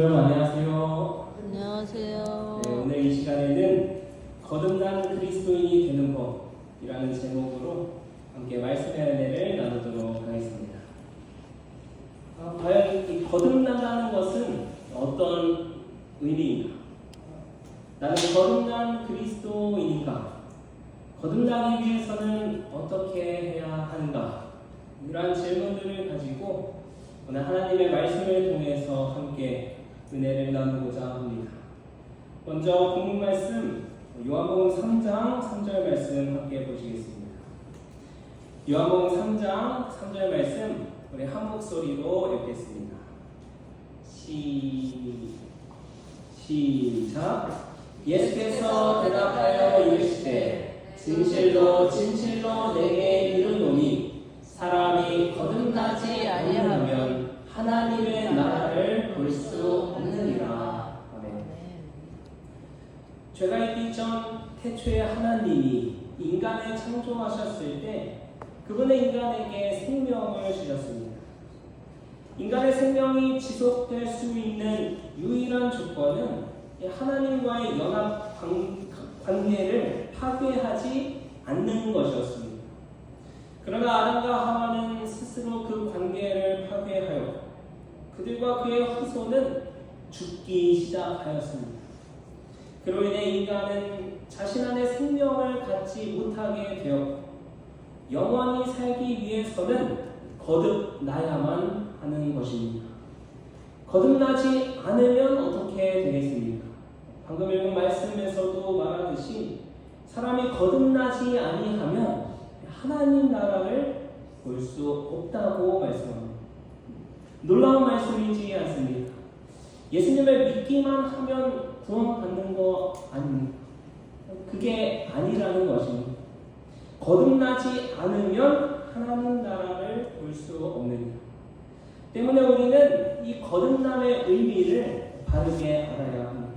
여러분 안녕하세요. 안녕하세요. 네, 오늘 이 시간에는 거듭난 그리스도인이 되는 법이라는 제목으로 함께 말씀의 은혜를 나누도록 하겠습니다. 과연 이 거듭난다는 것은 어떤 의미인가? 나는 거듭난 그리스도인인가? 거듭나기 위해서는 어떻게 해야 하는가? 이러한 질문들을 가지고 오늘 하나님의 말씀을 통해서 함께 은혜를 나누고자 합니다. 먼저 본문 말씀 요한복음 3장 3절 말씀 함께 보시겠습니다. 요한복음 3장 3절 말씀 우리 한 목소리로 읽겠습니다. 시작. 예수께서 대답하여 이르시되 진실로 진실로 내게 이르노니 사람이 거듭나지 아니하면 하나님의 나라를 볼 수 없느니라. 아멘. 죄가 있기 전 태초에 하나님이 인간을 창조하셨을 때 그분의 인간에게 생명을 주셨습니다. 인간의 생명이 지속될 수 있는 유일한 조건은 하나님과의 연합 관계를 파괴하지 않는 것이었습니다. 그러나 아담과 하와는 스스로 그 관계를 파괴하여 그들과 그의 후손은 죽기 시작하였습니다. 그로 인해 인간은 자신 안에 생명을 갖지 못하게 되었고 영원히 살기 위해서는 거듭나야만 하는 것입니다. 거듭나지 않으면 어떻게 되겠습니까? 방금 읽은 말씀에서도 말하듯이 사람이 거듭나지 아니하면 하나님 나라를 볼 수 없다고 말씀합니다. 놀라운 말씀이지 않습니까? 예수님을 믿기만 하면 구원받는 거 아닙니까? 그게 아니라는 것입니다. 거듭나지 않으면 하나님 나라를 볼 수 없느니라. 때문에 우리는 이 거듭남의 의미를 바르게 알아야 합니다.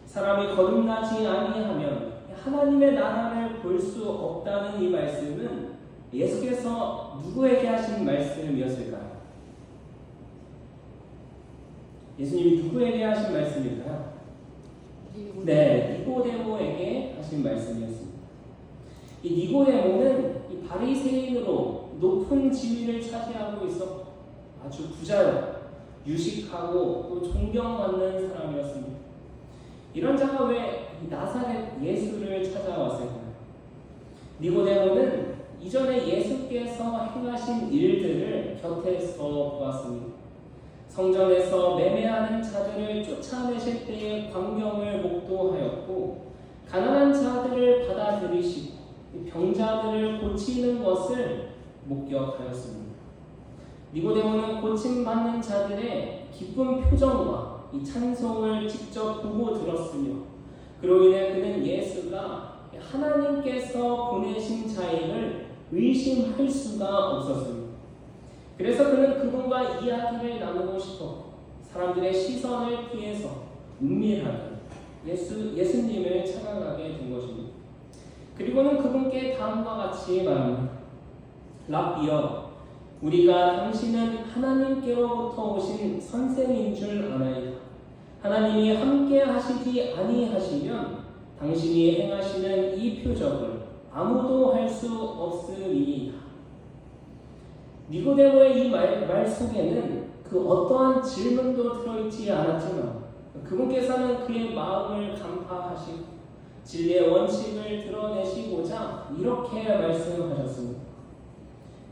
사람이 거듭나지 아니하면 하나님의 나라를 볼 수 없다는 이 말씀은 예수께서 누구에게 하신 말씀이었을까요? 예수님이 누구에게 하신 말씀일까요? 네, 니고데모에게 하신 말씀이었습니다. 이 니고데모는 이 바리새인으로 높은 지위를 차지하고 있어 아주 부자요, 유식하고 또 존경받는 사람이었습니다. 이런 자가 왜 나사렛 예수를 찾아왔을까요? 니고데모는 이전에 예수께서 행하신 일들을 곁에서 보았습니다. 성전에서 매매하는 자들을 쫓아내실 때의 광경을 목도하였고 가난한 자들을 받아들이시고 병자들을 고치는 것을 목격하였습니다. 니고데모는 고침받는 자들의 기쁜 표정과 이 찬송을 직접 보고 들었으며 그로 인해 그는 예수가 하나님께서 보내신 자임을 의심할 수가 없었습니다. 그래서 그는 그분과 이야기를 나누고 싶어 사람들의 시선을 피해서 은밀하게 예수님을 찾아가게 된 것입니다. 그리고는 그분께 다음과 같이 말합니다. 랍비여, 우리가 당신은 하나님께로부터 오신 선생인 줄 아나이다. 하나님이 함께 하시지 아니하시면 당신이 행하시는 이 표적을 아무도 할 수 없으리이다. 니고데모의 이 말 속에는 그 어떠한 질문도 들어있지 않았지만 그분께서는 그의 마음을 간파하시고 진리의 원칙을 드러내시고자 이렇게 말씀하셨습니다.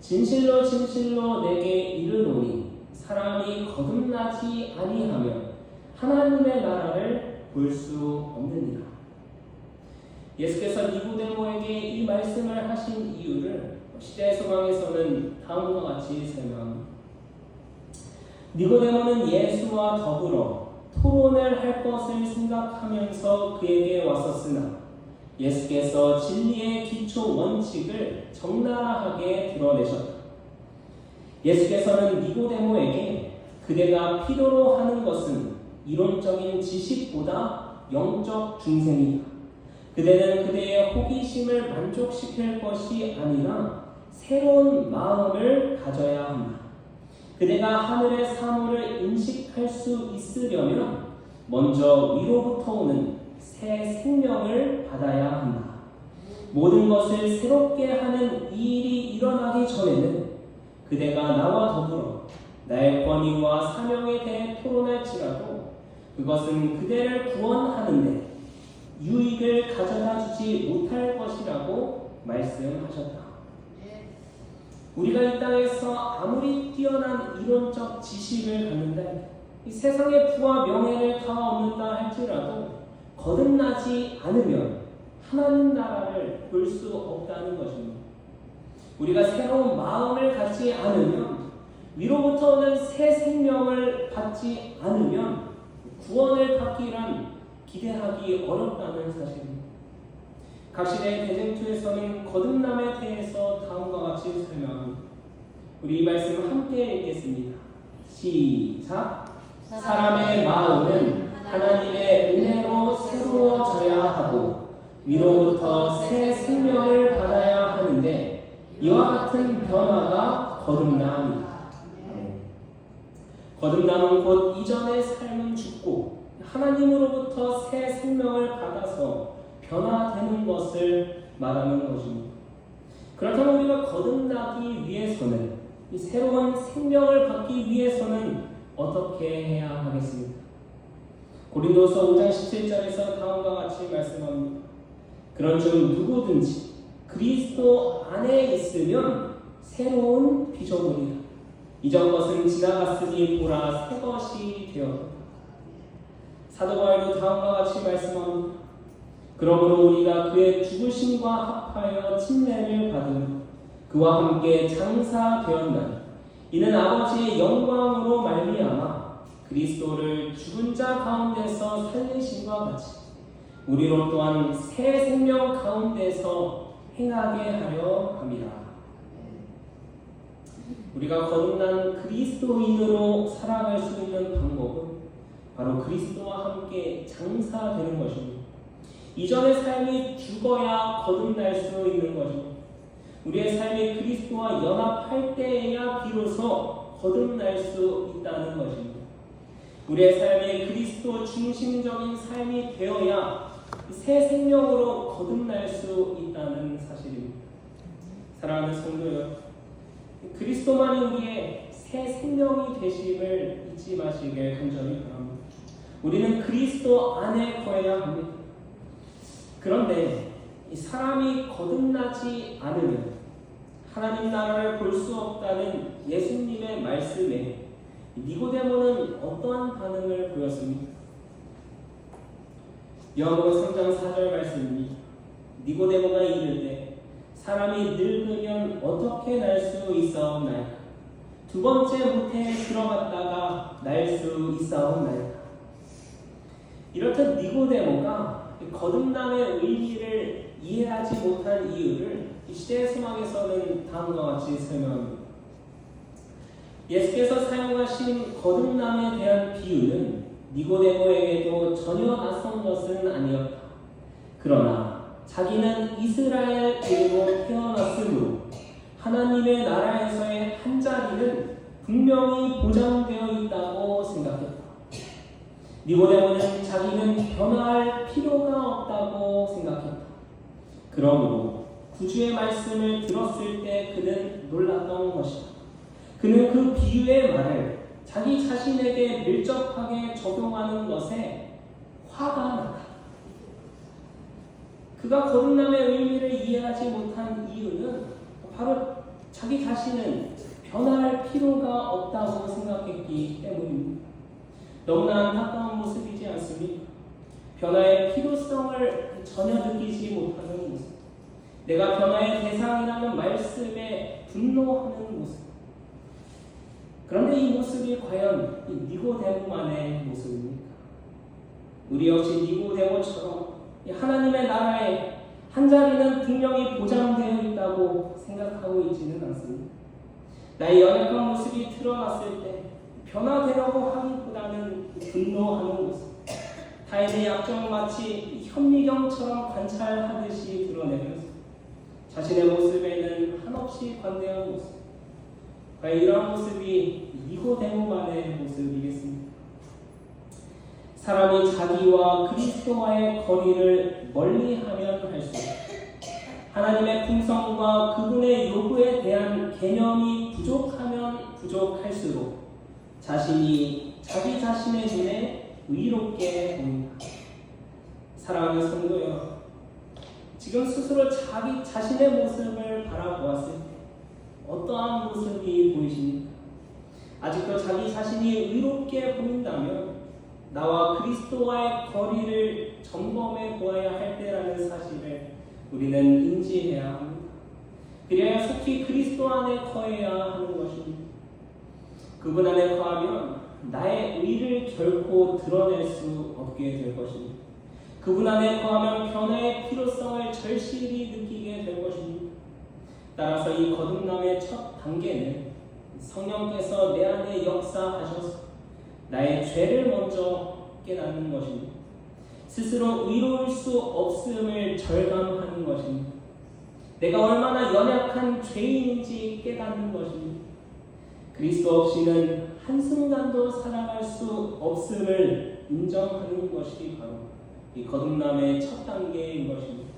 진실로 진실로 내게 이르노니 사람이 거듭나지 아니하면 하나님의 나라를 볼 수 없느니라. 예수께서 니고데모에게 이 말씀을 하신 이유를 시대의 소망에서는 다음과 같이 설명합니다. 니고데모는 예수와 더불어 토론을 할 것을 생각하면서 그에게 왔었으나 예수께서 진리의 기초 원칙을 적나라하게 드러내셨다. 예수께서는 니고데모에게 그대가 필요로 하는 것은 이론적인 지식보다 영적 중생이다. 그대는 그대의 호기심을 만족시킬 것이 아니라 새로운 마음을 가져야 한다. 그대가 하늘의 사물을 인식할 수 있으려면 먼저 위로부터 오는 새 생명을 받아야 한다. 모든 것을 새롭게 하는 이 일이 일어나기 전에는 그대가 나와 더불어 나의 권위와 사명에 대해 토론할지라도 그것은 그대를 구원하는데 유익을 가져다 주지 못할 것이라고 말씀하셨다. 우리가 이 땅에서 아무리 뛰어난 이론적 지식을 갖는데 이 세상의 부와 명예를 다 얻는다 할지라도 거듭나지 않으면 하나님 나라를 볼 수 없다는 것입니다. 우리가 새로운 마음을 갖지 않으면 위로부터 오는 새 생명을 받지 않으면 구원을 받기란 기대하기 어렵다는 사실입니다. 각시대의 대쟁투에서는 거듭남에 대해서 다음과 같이 설명합니다. 우리 이 말씀 함께 읽겠습니다. 시작. 사람의 마음은 하나님의 은혜로 새로워져야 하고 위로부터 새 생명을 받아야 하는데 이와 같은 변화가 거듭남이다. 거듭남은 곧 이전의 삶은 죽고 하나님으로부터 새 생명을 받아서 변화되는 것을 말하는 것입니다. 그렇다면 우리가 거듭나기 위해서는 이 새로운 생명을 받기 위해서는 어떻게 해야 하겠습니까? 고린도서 5장 17절에서 다음과 같이 말씀합니다. 그런즉 누구든지 그리스도 안에 있으면 새로운 피조물이다. 이전 것은 지나갔으니 보라 새 것이 되었다. 사도 바울도 다음과 같이 말씀합니다. 그러므로 우리가 그의 죽으심과 합하여 침례를 받은 그와 함께 장사되었나니 이는 아버지의 영광으로 말미암아 그리스도를 죽은 자 가운데서 살리심과 같이 우리로 또한 새 생명 가운데서 행하게 하려 함이라. 우리가 거듭난 그리스도인으로 살아갈 수 있는 방법은 바로 그리스도와 함께 장사되는 것입니다. 이전의 삶이 죽어야 거듭날 수 있는 것입니다. 우리의 삶이 그리스도와 연합할 때에야 비로소 거듭날 수 있다는 것입니다. 우리의 삶이 그리스도 중심적인 삶이 되어야 새 생명으로 거듭날 수 있다는 사실입니다. 사랑하는 성도 여러분, 그리스도만이 우리의 새 생명이 되심을 잊지 마시길 간절히 바랍니다. 우리는 그리스도 안에 거해야 합니다. 그런데 이 사람이 거듭나지 않으면 하나님 나라를 볼 수 없다는 예수님의 말씀에 니고데모는 어떠한 반응을 보였습니까? 요한복음 3장 4절 말씀입니다. 니고데모가 이르되 사람이 늙으면 어떻게 날 수 있사옵나이까? 두 번째 모태에 들어갔다가 날 수 있사옵나이까? 이렇듯 니고데모가 거듭남의 의미를 이해하지 못한 이유를 시대의 소망에서는 다음과 같이 설명합니다. 예수께서 사용하신 거듭남에 대한 비유는 니고데모에게도 전혀 낯선 것은 아니었다. 그러나 자기는 이스라엘으로 태어났으므로 하나님의 나라에서의 한 자리는 분명히 보장되어 있다고 생각했다. 니고데모는 자기는 변화할 필요가 없다고 생각했다. 그러므로 구주의 말씀을 들었을 때 그는 놀랐던 것이다. 그는 그 비유의 말을 자기 자신에게 밀접하게 적용하는 것에 화가 났다. 그가 거듭남의 의미를 이해하지 못한 이유는 바로 자기 자신은 변화할 필요가 없다고 생각했기 때문입니다. 너무나 안타까운 모습이지 않습니까? 변화의 필요성을 전혀 느끼지 못하는 모습. 내가 변화의 대상이라는 말씀에 분노하는 모습. 그런데 이 모습이 과연 니고데모만의 모습입니까? 우리 역시 니고데모처럼 하나님의 나라에 한 자리는 분명히 보장되어 있다고 생각하고 있지는 않습니다. 나의 연약한 모습이 드러났을 때 변화되려고 하기보다는 분노하는 모습, 타인의 약점을 마치 현미경처럼 관찰하듯이 드러내면서 자신의 모습에는 한없이 관대한 모습, 과연 이러한 모습이 니고데모만의 모습이겠습니까? 사람이 자기와 그리스도와의 거리를 멀리하면 할수록 하나님의 풍성과 그분의 요구에 대한 개념이 부족하면 부족할수록 자신이 자기 자신의 눈에 의롭게 보인다. 사랑하는 성도 여러분, 지금 스스로 자기 자신의 모습을 바라보았을 때 어떠한 모습이 보이십니까? 아직도 자기 자신이 의롭게 보인다면 나와 그리스도와의 거리를 점검해 보아야 할 때라는 사실을 우리는 인지해야 합니다. 그래야 속히 그리스도 안에 거해야 하는 것입니다. 그분 안에 거하면 나의 의를 결코 드러낼 수 없게 될 것입니다. 그분 안에 거하면 변화의 필요성을 절실히 느끼게 될 것입니다. 따라서 이 거듭남의 첫 단계는 성령께서 내 안에 역사하셔서 나의 죄를 먼저 깨닫는 것입니다. 스스로 의로울 수 없음을 절감하는 것입니다. 내가 얼마나 연약한 죄인인지 깨닫는 것입니다. 그리스도 없이는 한순간도 살아갈 수 없음을 인정하는 것이 바로 이 거듭남의 첫 단계인 것입니다.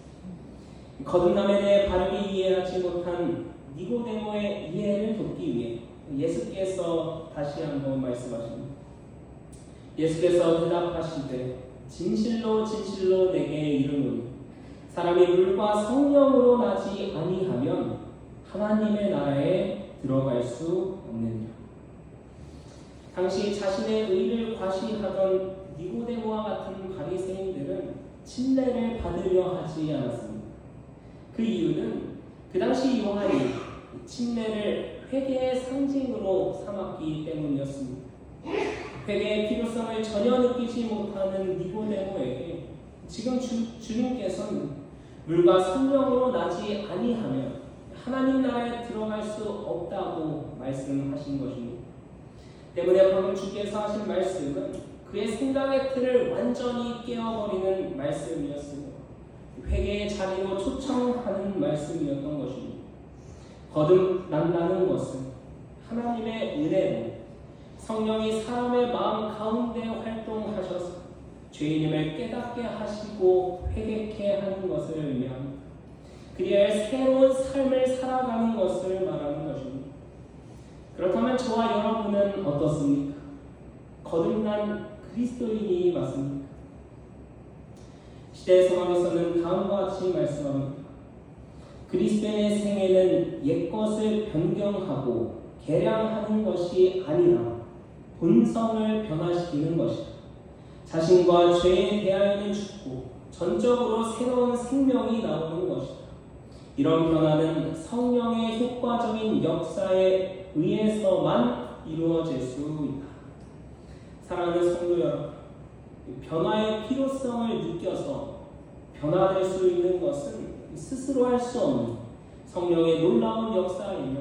거듭남에 대해 바르게 이해하지 못한 니고데모의 이해를 돕기 위해 예수께서 다시 한번 말씀하십니다. 예수께서 대답하시되 진실로 진실로 내게 이르노니 사람이 물과 성령으로 나지 아니하면 하나님의 나라에 들어갈 수 없느니라. 당시 자신의 의를 과시하던 니고데모와 같은 바리새인들은 침례를 받으려 하지 않았습니다. 그 이유는 그 당시 요한이 침례를 회개의 상징으로 삼았기 때문이었습니다. 회개의 필요성을 전혀 느끼지 못하는 니고데모에게 지금 주님께서는 물과 성령으로 나지 아니하면 하나님 나라에 들어갈 수 없다고 말씀하신 것입니다. 때문에 방금 주께서 하신 말씀은 그의 생각의 틀을 완전히 깨어버리는 말씀이었으며 회개의 자리로 초청하는 말씀이었던 것입니다. 거듭난다는 것은 하나님의 은혜로 성령이 사람의 마음 가운데 활동하셔서 죄인임을 깨닫게 하시고 회개케 하는 것을 의미합니다. 그리하여 새로운 삶을 살아가는 것을 말하는 것입니다. 그렇다면 저와 여러분은 어떻습니까? 거듭난 그리스도인이 맞습니까? 시대의 성함에서는 다음과 같이 말씀합니다. 그리스도인의 생애는 옛것을 변경하고 개량하는 것이 아니라 본성을 변화시키는 것이다. 자신과 죄에 대하여는 죽고 전적으로 새로운 생명이 나오는 것이다. 이런 변화는 성령의 효과적인 역사에 의해서만 이루어질 수 있다. 사랑하는 성도 여러분, 변화의 필요성을 느껴서 변화될 수 있는 것은 스스로 할 수 없는 성령의 놀라운 역사이며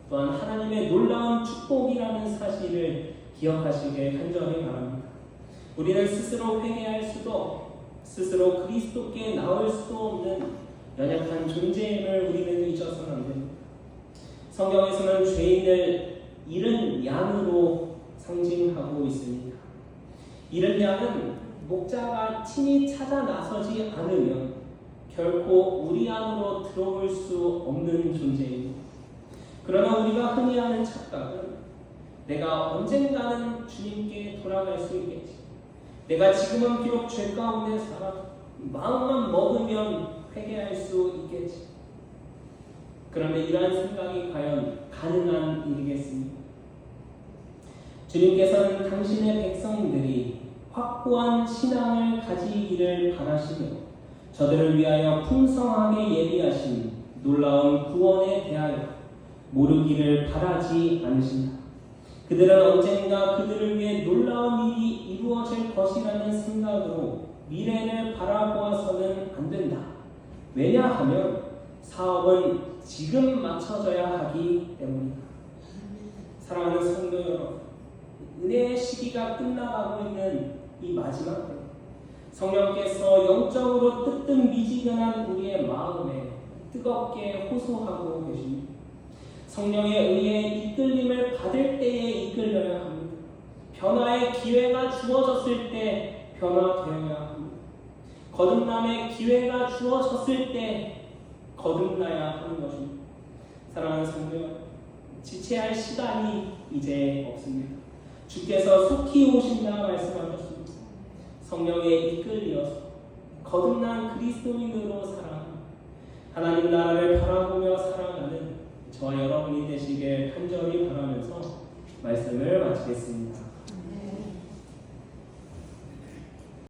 또한 하나님의 놀라운 축복이라는 사실을 기억하시길 간절히 바랍니다. 우리는 스스로 회개할 수도 스스로 그리스도께 나올 수도 없는 연약한 존재임을 우리는 잊어서는 안 됩니다. 성경에서는 죄인을 잃은 양으로 상징하고 있습니다. 잃은 양은 목자가 친히 찾아 나서지 않으면 결코 우리 안으로 들어올 수 없는 존재입니다. 그러나 우리가 흔히 하는 착각은 내가 언젠가는 주님께 돌아갈 수 있겠지. 내가 지금은 비록 죄 가운데 살아 마음만 먹으면 회개할 수 있겠지. 그런데 이러한 생각이 과연 가능한 일이겠습니까? 주님께서는 당신의 백성들이 확고한 신앙을 가지기를 바라시며 저들을 위하여 풍성하게 예비하신 놀라운 구원에 대하여 모르기를 바라지 않으신다. 그들은 언젠가 그들을 위해 놀라운 일이 이루어질 것이라는 생각으로 미래를 바라보아서는 안 된다. 왜냐하면 사업은 지금 맞춰져야 하기 때문이다. 사랑하는 성도 여러분, 은혜의 시기가 끝나가고 있는 이 마지막 때 성령께서 영적으로 뜨뜻미지근한 우리의 마음에 뜨겁게 호소하고 계십니다. 성령에 의해 이끌림을 받을 때에 이끌려야 합니다. 변화의 기회가 주어졌을 때 변화되어야 합니다. 거듭남의 기회가 주어졌을 때 거듭나야 하는 것입니다. 사랑하는 성도 여러분, 지체할 시간이 이제 없습니다. 주께서 속히 오신다 말씀하셨습니다. 성령에 이끌려서 거듭난 그리스도인으로 살아가는 하나님 나라를 바라보며 살아가는 저와 여러분이 되시길 간절히 바라면서 말씀을 마치겠습니다.